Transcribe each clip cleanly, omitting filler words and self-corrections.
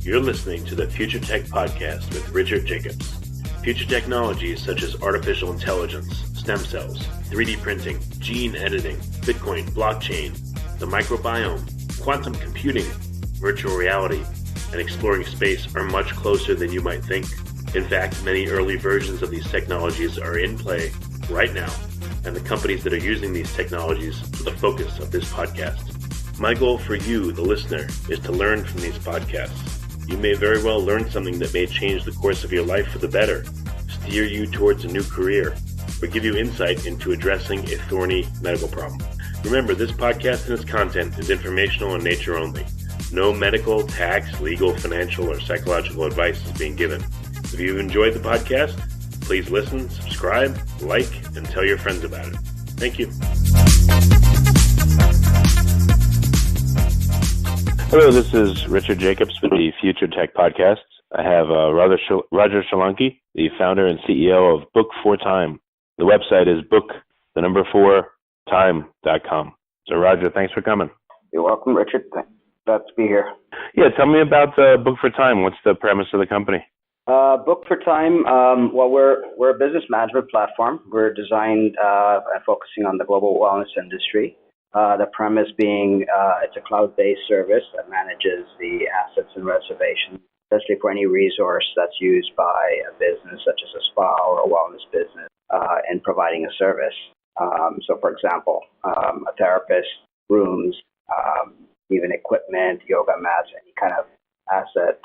You're listening to the Future Tech Podcast with Richard Jacobs. Future technologies such as artificial intelligence, stem cells, 3D printing, gene editing, Bitcoin, blockchain, the microbiome, quantum computing, virtual reality, and exploring space are much closer than you might think. In fact, many early versions of these technologies are in play right now, and the companies that are using these technologies are the focus of this podcast. My goal for you, the listener, is to learn from these podcasts. You may very well learn something that may change the course of your life for the better, steer you towards a new career, or give you insight into addressing a thorny medical problem. Remember, this podcast and its content is informational in nature only. No medical, tax, legal, financial, or psychological advice is being given. If you've enjoyed the podcast, please listen, subscribe, like, and tell your friends about it. Thank you. Hello, this is Richard Jacobs with the Future Tech Podcast. I have Roger Sholanki, the founder and CEO of Book4Time. The website is book4time.com. So, Roger, thanks for coming. You're welcome, Richard. Glad to be here. Yeah, tell me about Book4Time. What's the premise of the company? Book4Time, well, we're a business management platform. We're designed and focusing on the global wellness industry. The premise being it's a cloud-based service that manages the assets and reservations, especially for any resource that's used by a business such as a spa or a wellness business in providing a service. So, for example, a therapist, rooms, even equipment, yoga mats, any kind of asset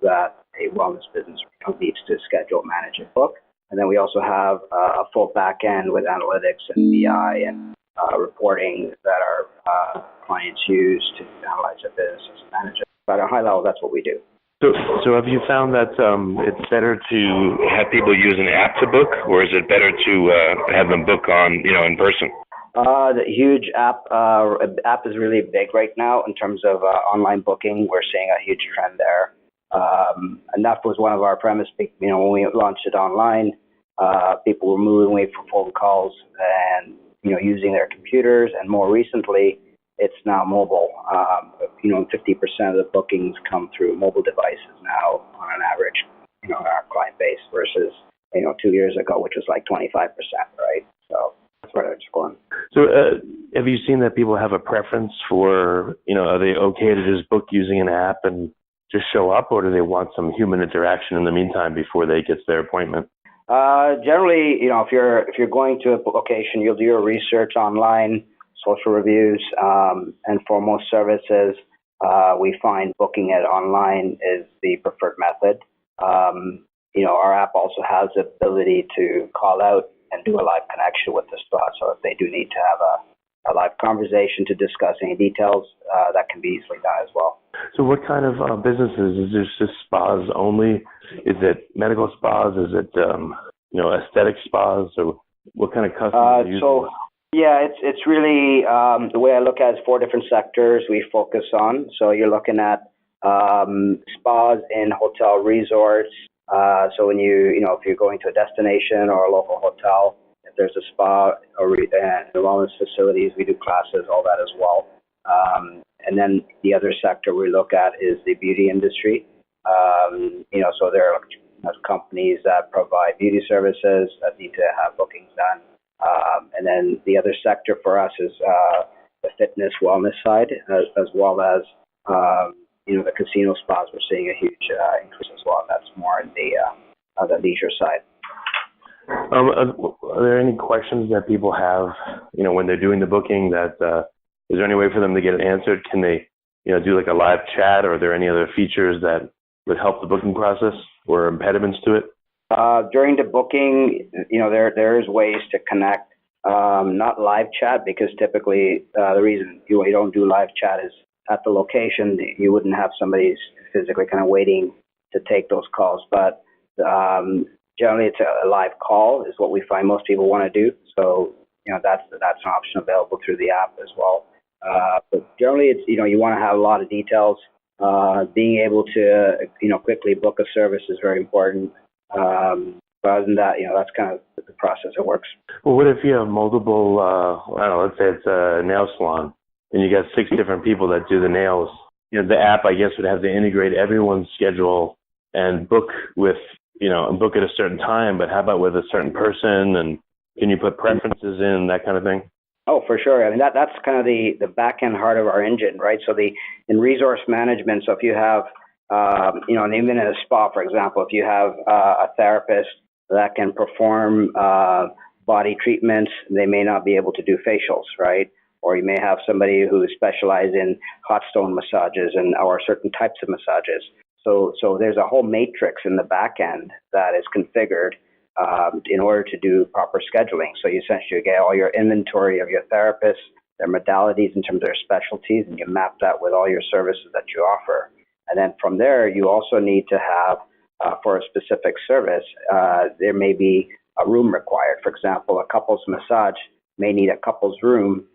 that a wellness business needs to schedule, manage, and book. And then we also have a full back end with analytics and BI and reporting that our clients use to analyze their business and manage it. But at a high level, that's what we do. So have you found that it's better to have people use an app to book, or is it better to have them book in person? The huge app is really big right now in terms of online booking. We're seeing a huge trend there. And that was one of our premises. When we launched it online, people were moving away from phone calls and using their computers, and more recently, it's now mobile. 50% of the bookings come through mobile devices now on an average, in our client base versus, 2 years ago, which was like 25%, right? So that's where it's going. So have you seen that people have a preference for, are they okay to just book using an app and just show up, or do they want some human interaction in the meantime before they get to their appointment? Generally, if you're going to a location, you'll do your research online, social reviews, and for most services, we find booking it online is the preferred method. Our app also has the ability to call out and do a live connection with the spa. So if they do need to have a live conversation to discuss any details, that can be easily done as well. So what kind of businesses? Is this just spas only? Is it medical spas? Is it aesthetic spas? Or what kind of customers are using? Yeah, it's really the way I look at it is 4 different sectors we focus on. So you're looking at spas in hotel resorts. So when if you're going to a destination or a local hotel, if there's a spa or wellness facilities, we do classes, all that as well. And then the other sector we look at is the beauty industry. So there are companies that provide beauty services that need to have bookings done. And then the other sector for us is the fitness wellness side, as well as the casino spas. We're seeing a huge increase as well. That's more in the leisure side. Are there any questions that people have, when they're doing the booking that is there any way for them to get it answered? Can they, do like a live chat, or are there any other features that would help the booking process or impediments to it? During the booking, there's ways to connect, not live chat, because typically the reason you don't do live chat is at the location, you wouldn't have somebody physically kind of waiting to take those calls. But generally, it's a live call is what we find most people want to do. So, that's an option available through the app as well. But generally, it's, you want to have a lot of details. Being able to, quickly book a service is very important. But other than that, that's kind of the process that works. Well, what if you have multiple, let's say it's a nail salon, and you got 6 different people that do the nails, the app, I guess, would have to integrate everyone's schedule and book at a certain time, but how about with a certain person, and can you put preferences in, that kind of thing? Oh, for sure. I mean, that's kind of the back end heart of our engine, right? So in resource management, so if you have, and even in a spa, for example, if you have a therapist that can perform body treatments, they may not be able to do facials, right? Or you may have somebody who specializes in hot stone massages or certain types of massages. So there's a whole matrix in the back end that is configured in order to do proper scheduling. So you essentially get all your inventory of your therapists, their modalities in terms of their specialties, and you map that with all your services that you offer. And then from there, you also need to have, for a specific service, there may be a room required. For example, a couples massage may need a couples room,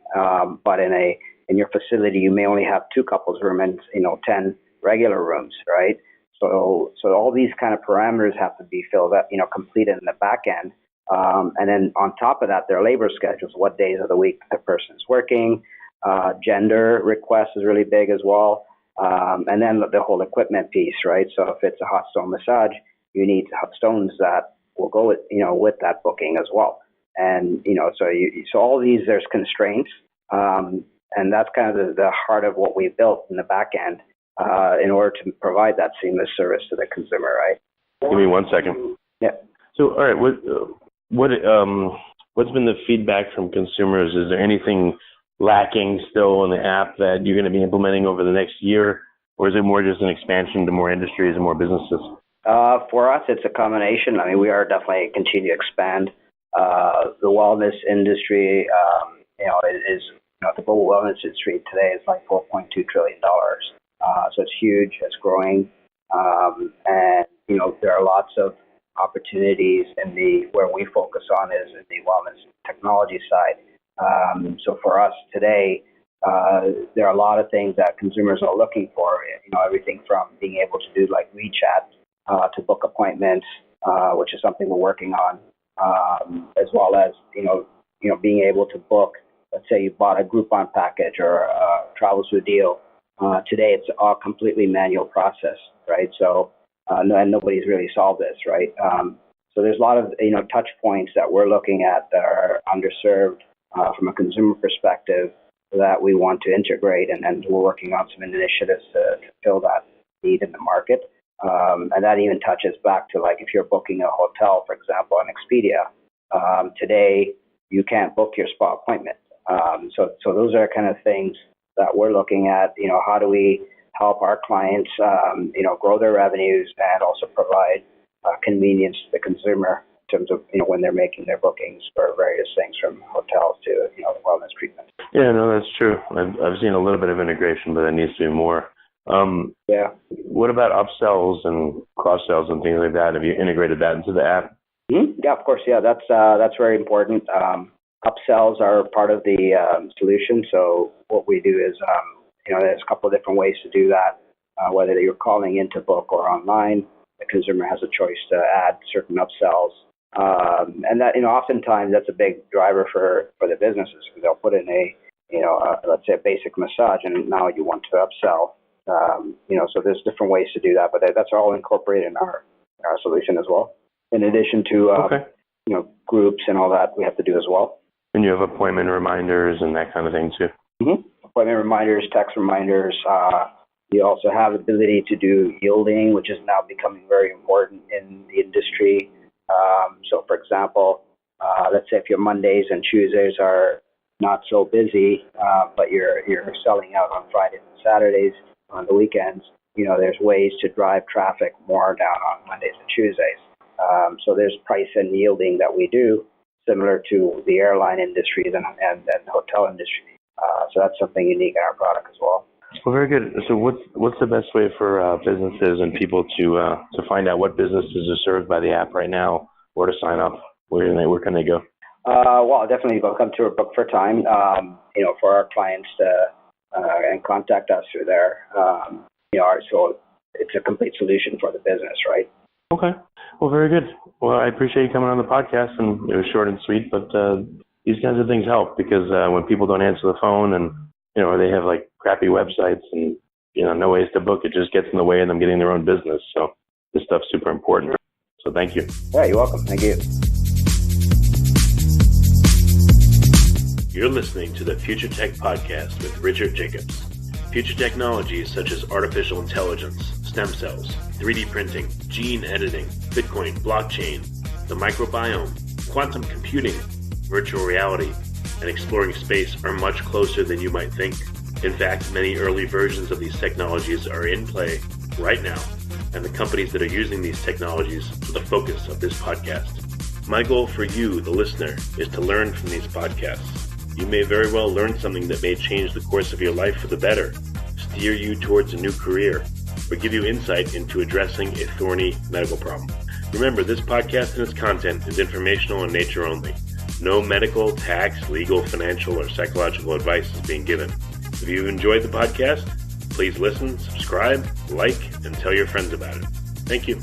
but in your facility, you may only have 2 couples room and 10 regular rooms, right? So all these kind of parameters have to be filled up, completed in the back end. And then on top of that, their labor schedules, what days of the week the person is working, gender request is really big as well. And then the whole equipment piece, right? So if it's a hot stone massage, you need hot stones that will go with that booking as well. And, so all these, there's constraints. And that's kind of the heart of what we built in the back end in order to provide that seamless service to the consumer, right? Give me 1 second. Yeah. So, all right, what's been the feedback from consumers? Is there anything lacking still in the app that you're going to be implementing over the next year, or is it more just an expansion to more industries and more businesses? For us, it's a combination. I mean, we are definitely continue to expand the wellness industry. The global wellness industry today is like $4.2 trillion. So it's huge, it's growing. And, there are lots of opportunities where we focus on is in the wellness technology side. So for us today, there are a lot of things that consumers are looking for, everything from being able to do like WeChat to book appointments, which is something we're working on, as well as, being able to book. Let's say you bought a Groupon package or Travels with a Deal. Today, it's all completely manual process, right? So, and nobody's really solved this, right? So there's a lot of, touch points that we're looking at that are underserved from a consumer perspective that we want to integrate, and we're working on some initiatives to fill that need in the market. And that even touches back to, like, if you're booking a hotel, for example, on Expedia, today you can't book your spa appointment. So those are kind of things that we're looking at. How do we help our clients, grow their revenues and also provide convenience to the consumer in terms of, when they're making their bookings for various things from hotels to, wellness treatment. Yeah, no, that's true. I've seen a little bit of integration, but there needs to be more. Yeah. What about upsells and cross-sells and things like that? Have you integrated that into the app? Mm-hmm. Yeah, of course. Yeah, that's very important. Upsells are part of the solution. So what we do is, there's a couple of different ways to do that. Whether you're calling in to book or online, the consumer has a choice to add certain upsells. And that, oftentimes that's a big driver for the businesses. They'll put in let's say a basic massage, and now you want to upsell. So there's different ways to do that, but that's all incorporated in our solution as well. In addition to, groups and all that we have to do as well. And you have appointment reminders and that kind of thing too? Mm-hmm. Appointment reminders, text reminders. You also have the ability to do yielding, which is now becoming very important in the industry. So, for example, let's say if your Mondays and Tuesdays are not so busy, but you're selling out on Fridays and Saturdays, on the weekends, there's ways to drive traffic more down on Mondays and Tuesdays. So there's price and yielding that we do, similar to the airline industries and the hotel industry. So that's something unique in our product as well. Well, very good. So what's the best way for businesses and people to find out what businesses are served by the app right now, or to sign up? Where can they go? Well, definitely welcome to Book4Time. For our clients to and contact us through there. So it's a complete solution for the business, right? Okay. Well, very good. Well, I appreciate you coming on the podcast, and it was short and sweet, but these kinds of things help because when people don't answer the phone and, or they have like crappy websites and, no ways to book. It just gets in the way of them getting their own business. So this stuff's super important. So thank you. Yeah, you're welcome. Thank you. You're listening to the Future Tech Podcast with Richard Jacobs. Future technologies such as artificial intelligence, stem cells, 3D printing, gene editing, Bitcoin, blockchain, the microbiome, quantum computing, virtual reality, and exploring space are much closer than you might think. In fact, many early versions of these technologies are in play right now, and the companies that are using these technologies are the focus of this podcast. My goal for you, the listener, is to learn from these podcasts. You may very well learn something that may change the course of your life for the better, steer you towards a new career, or give you insight into addressing a thorny medical problem. Remember, this podcast and its content is informational in nature only. No medical, tax, legal, financial, or psychological advice is being given. If you enjoyed the podcast, please listen, subscribe, like, and tell your friends about it. Thank you.